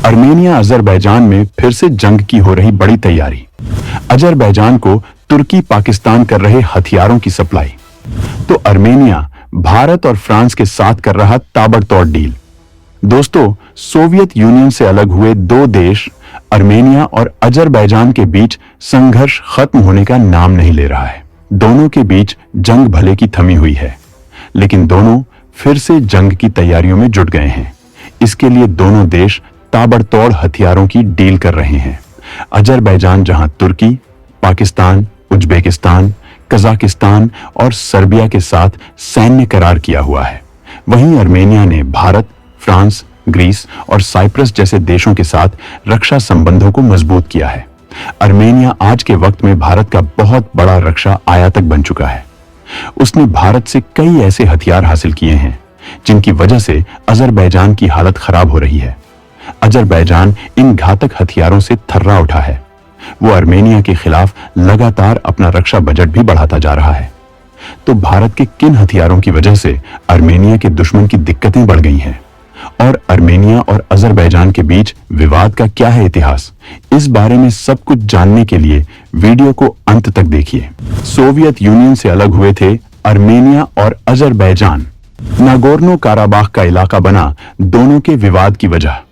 Armenia Azerbaijan में फिर से जंग की हो रही बड़ी तैयारी। अजरबैजान को तुर्की पाकिस्तान कर रहे हथियारों की सप्लाई, तो अर्मेनिया भारत और फ्रांस के साथ कर रहा ताबड़तोड़ डील। दोस्तों, सोवियत यूनियन से अलग हुए दो देश अर्मेनिया और अजरबैजान के बीच संघर्ष खत्म होने का नाम नहीं ले रहा है। दोनों के बीच जंग भले की थमी हुई है, लेकिन दोनों फिर से जंग की तैयारियों में जुट गए हैं। इसके लिए दोनों देश ताबड़तोड़ हथियारों की डील कर रहे हैं। अजरबैजान जहां तुर्की, पाकिस्तान, उज्बेकिस्तान, कजाकिस्तान और सर्बिया के साथ सैन्य करार किया हुआ है, वहीं अर्मेनिया ने भारत, फ्रांस, ग्रीस और साइप्रस जैसे देशों के साथ रक्षा संबंधों को मजबूत किया है। अर्मेनिया आज के वक्त में भारत का बहुत बड़ा रक्षा आयातक बन चुका है। उसने भारत से कई ऐसे हथियार हासिल किए हैं जिनकी वजह से अजरबैजान की हालत खराब हो रही है। अजरबैजान इन घातक हथियारों से थर्रा उठा है। वो अर्मेनिया के खिलाफ लगातार अपना रक्षा बजट भी बढ़ाता जा रहा है। तो भारत के किन हथियारों की वजह से अर्मेनिया के दुश्मन की दिक्कतें बढ़ गई हैं और अर्मेनिया और अजरबैजान के बीच विवाद का क्या है इतिहास, इस बारे में सब कुछ जानने के लिए वीडियो को अंत तक देखिए। सोवियत यूनियन से अलग हुए थे अर्मेनिया और अजरबैजान। नागोर्नो काराबाख का इलाका बना दोनों के विवाद की वजह।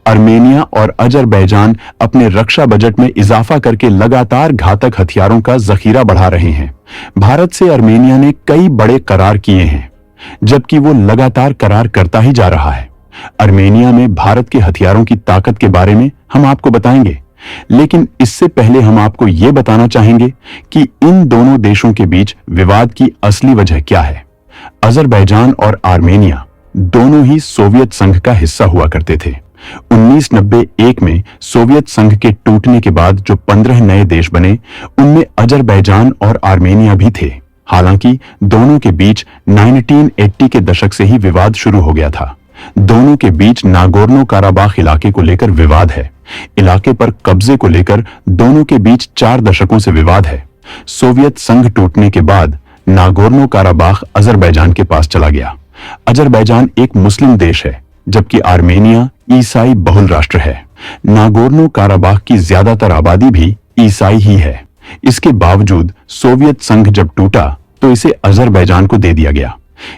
अर्मेनिया और अजरबैजान अपने रक्षा बजट में इजाफा करके लगातार घातक हथियारों का जखीरा बढ़ा रहे हैं। भारत से अर्मेनिया ने कई बड़े करार किए हैं, जबकि वो लगातार करार करता ही जा रहा है। अर्मेनिया में भारत के हथियारों की ताकत के बारे में हम आपको बताएंगे, लेकिन इससे पहले हम आपको ये बताना चाहेंगे कि इन दोनों देशों के बीच विवाद की असली वजह क्या है। अजरबैजान और आर्मेनिया दोनों ही सोवियत संघ का हिस्सा हुआ करते थे। 1991 में सोवियत संघ के टूटने के बाद जो 15 नए देश बने, उनमें अजरबैजान और आर्मेनिया भी थे। हालांकि दोनों के बीच 1980 के दशक से ही विवाद शुरू हो गया था। दोनों के बीच नागोर्नो काराबाख इलाके को लेकर विवाद है। इलाके पर कब्जे को लेकर दोनों के बीच 4 दशकों से विवाद है। सोवियत संघ टूटने के बाद नागोर्नो काराबाख अजरबैजान के पास चला गया। अजरबैजान एक मुस्लिम देश है, जबकि आर्मेनिया ईसाई बहुल राष्ट्र है। नागोर्नो काराबाख की ज्यादातर आबादी भी ईसाई ही है। इसके बावजूद सोवियत संघ जब टूटा तो इसे अजरबैजान को दे दिया गया।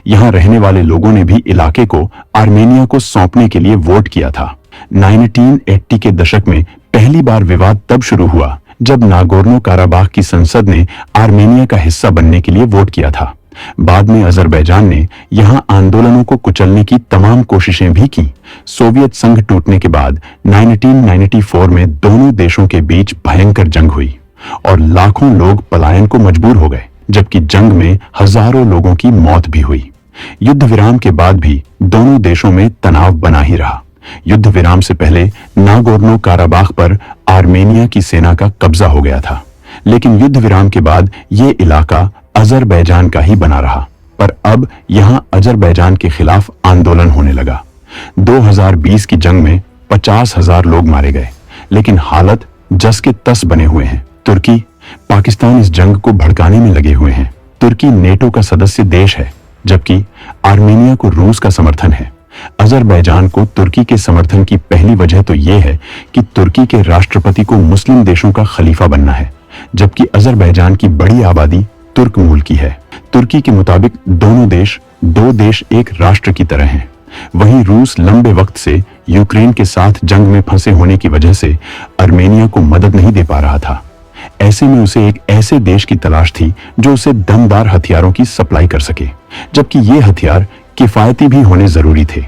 यहां रहने वाले लोगों ने भी इलाके को आर्मेनिया को सौंपने के लिए वोट किया था। 1980 के दशक में पहली बार विवाद तब शुरू हुआ जब नागोर्नो काराबाख की संसद ने आर्मेनिया का हिस्सा बनने के लिए वोट किया था। बाद में अजरबैजान ने यहां आंदोलनों को कुचलने की तमाम कोशिशें भी की। सोवियत संघ टूटने के बाद 1994 में दोनों देशों के बीच भयंकर जंग हुई और लाखों लोग पलायन को मजबूर हो गए, जबकि जंग में हजारों लोगों की मौत भी हुई। युद्ध विराम के बाद भी दोनों देशों में तनाव बना ही रहा। युद्ध विराम से पहले नागोर्नो काराबाख पर आर्मेनिया की सेना का कब्जा हो गया था, लेकिन युद्ध विराम के बाद ये इलाका अजरबैजान का ही बना रहा। पर अब यहां अजरबैजान के खिलाफ आंदोलन होने लगा। 2020 की जंग में 50,000 लोग मारे गए, लेकिन हालत जस के तस बने हुए हैं। तुर्की, पाकिस्तान इस जंग को भड़काने में लगे हुए हैं। तुर्की नेटो का सदस्य देश है, जबकि आर्मेनिया को रूस का समर्थन है। अजरबैजान को तुर्की के समर्थन की पहली वजह तो यह है कि तुर्की के राष्ट्रपति को मुस्लिम देशों का खलीफा बनना है, जबकि अजरबैजान की बड़ी आबादी तुर्क मूल की है। तुर्की के मुताबिक दोनों देश दो देश एक राष्ट्र की तरह हैं। वहीं रूस लंबे वक्त से यूक्रेन के साथ जंग में फंसे होने की वजह से अर्मेनिया को मदद नहीं दे पा रहा था। ऐसे में उसे एक ऐसे देश की तलाश थी जो उसे दमदार हथियारों की सप्लाई कर सके, जबकि ये हथियार किफायती भी होने जरूरी थे।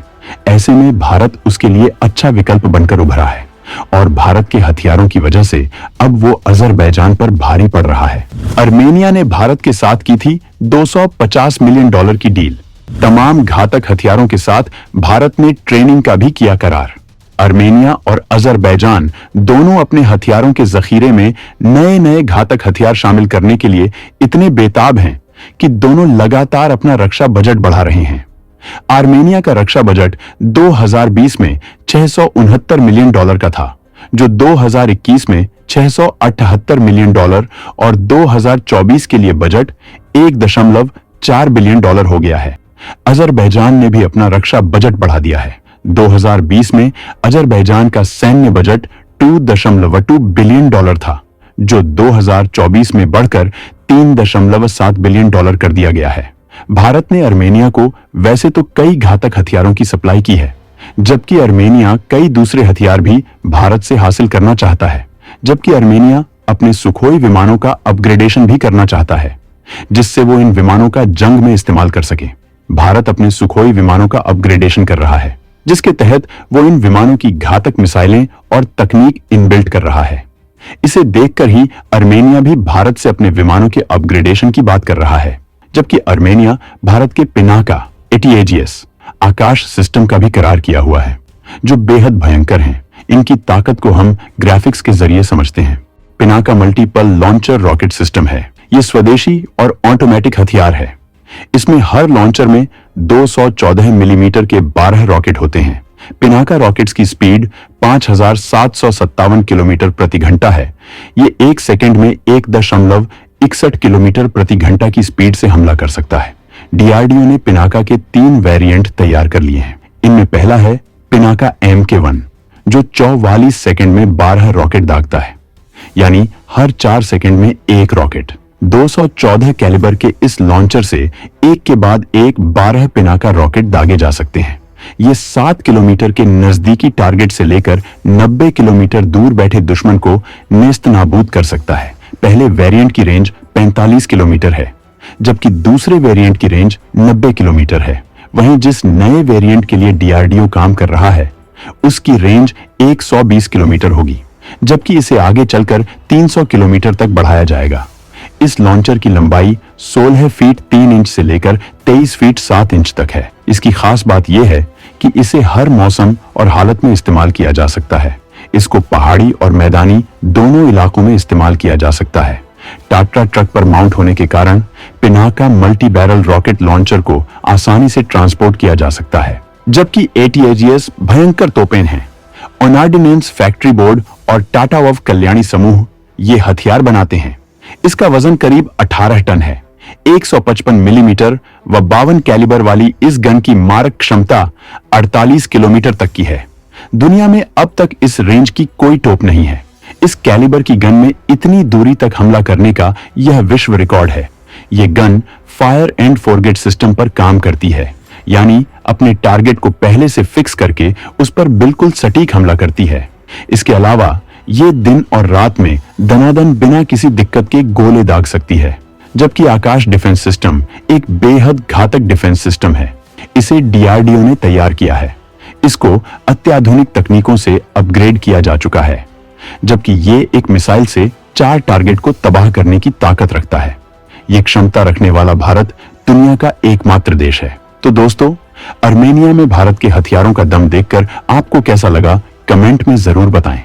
ऐसे में भारत उसके लिए अच्छा विकल्प बनकर उभरा है और भारत के हथियारों की वजह से अब वो अजरबैजान पर भारी पड़ रहा है। अर्मेनिया ने भारत के साथ की थी $250 मिलियन की डील। तमाम घातक हथियारों के साथ भारत ने ट्रेनिंग का भी किया करार। अर्मेनिया और अजरबैजान दोनों अपने हथियारों के जखीरे में नए नए घातक हथियार शामिल करने के लिए इतने बेताब हैं कि दोनों लगातार अपना रक्षा बजट बढ़ा रहे हैं। आर्मेनिया का रक्षा बजट 2020 में $669 मिलियन का था, जो 2021 में $678 मिलियन और 2024 के लिए बजट $1.4 बिलियन हो गया है। अजरबैजान ने भी अपना रक्षा बजट बढ़ा दिया है। 2020 में अजरबैजान का सैन्य बजट 2.2 बिलियन डॉलर था, जो 2024 में बढ़कर 3.7 बिलियन डॉलर कर दिया गया है। भारत ने आर्मेनिया को वैसे तो कई घातक हथियारों की सप्लाई की है, जबकि आर्मेनिया कई दूसरे हथियार भी भारत से हासिल करना चाहता है। जबकि आर्मेनिया अपने सुखोई विमानों का अपग्रेडेशन भी करना चाहता है, जिससे वो इन विमानों का जंग में इस्तेमाल कर सके। भारत अपने सुखोई विमानों का अपग्रेडेशन कर रहा है, जिसके तहत वो इन विमानों की घातक मिसाइलें और तकनीक इनबिल्ट कर रहा है। इसे देखकर ही आर्मेनिया भी भारत से अपने विमानों के अपग्रेडेशन की बात कर रहा है, जबकि आर्मेनिया भारत के पिनाका ATAGS आकाश सिस्टम का भी करार किया हुआ है, जो बेहद भयंकर हैं। इनकी ताकत को हम ग्राफिक्स के जरिए समझते हैं। Pinaka multiple launcher rocket system है। ये स्वदेशी और ऑटोमेटिक हथियार है। इसमें हर लॉन्चर में 214 मिलीमीटर के 12 रॉकेट होते हैं। पिनाका रॉकेट्स की स्पीड 5757 किलोमीटर प्रति घंटा है। ये 1 सेकंड में 1.61 किलोमीटर प्रति घंटा की स्पीड से हमला कर सकता है। DRDO ने पिनाका के 3 वेरिएंट तैयार कर लिए हैं। इनमें पहला है पिनाका MK1, जो 44 सेकंड में 12 रॉकेट दागता है, यानी हर 4 सेकंड में 1 रॉकेट। 214 कैलिबर के इस लॉन्चर से एक के बाद एक 12 पिनाका रॉकेट दागे जा सकते हैं। ये 7 किलोमीटर के नजदीकी टारगेट से लेकर 90 किलोमीटर दूर बैठे दुश्मन को नेस्तनाबूद कर सकता है। पहले वेरिएंट की रेंज 45 किलोमीटर है, जबकि दूसरे वेरिएंट की रेंज 90 किलोमीटर है। वहीं जिस नए वेरिएंट के लिए DRDO काम कर रहा है, उसकी रेंज 120 किलोमीटर होगी, जबकि इसे आगे चलकर 300 किलोमीटर तक बढ़ाया जाएगा। इस लॉन्चर की लंबाई 16 फीट 3 इंच से लेकर 23 फीट 7 इंच तक है। इसकी खास बात यह है कि इसे हर मौसम और हालत में इस्तेमाल किया जा सकता है। इसको पहाड़ी और मैदानी दोनों इलाकों में इस्तेमाल किया जा सकता है। टाटा ट्रक पर माउंट होने के कारण Pinaka multi barrel rocket launcher को आसानी से ट्रांसपोर्ट किया जा सकता है। जबकि ATAGS भयंकर तोपें हैं। ऑर्डिनेंस फैक्ट्री बोर्ड और टाटा वव कल्याणी समूह ये हथियार बनाते हैं। इसका वजन करीब 18 टन है। 155 मिलीमीटर व 52 कैलिबर वाली इस गन की मारक क्षमता 48 किलोमीटर तक की है। दुनिया में अब तक इस रेंज की कोई तोप नहीं है। इस कैलिबर की गन में इतनी दूरी तक हमला करने का यह विश्व रिकॉर्ड है। यह gun fire and forget system पर काम करती है, यानी अपने टारगेट को पहले से फिक्स करके उस पर बिल्कुल सटीक हमला करती है। इसके अलावा ये दिन और रात में दनादन बिना किसी दिक्कत के गोले दाग सकती है। जबकि आकाश डिफेंस सिस्टम एक बेहद घातक डिफेंस सिस्टम है। इसे DRDO ने तैयार किया है। इसको अत्याधुनिक तकनीकों से अपग्रेड किया जा चुका है, जबकि ये एक मिसाइल से 4 टारगेट को तबाह करने की ताकत रखता है। ये क्षमता रखने वाला भारत दुनिया का एकमात्र देश है। तो दोस्तों, आर्मेनिया में भारत के हथियारों का दम देखकर आपको कैसा लगा, कमेंट में जरूर बताएं।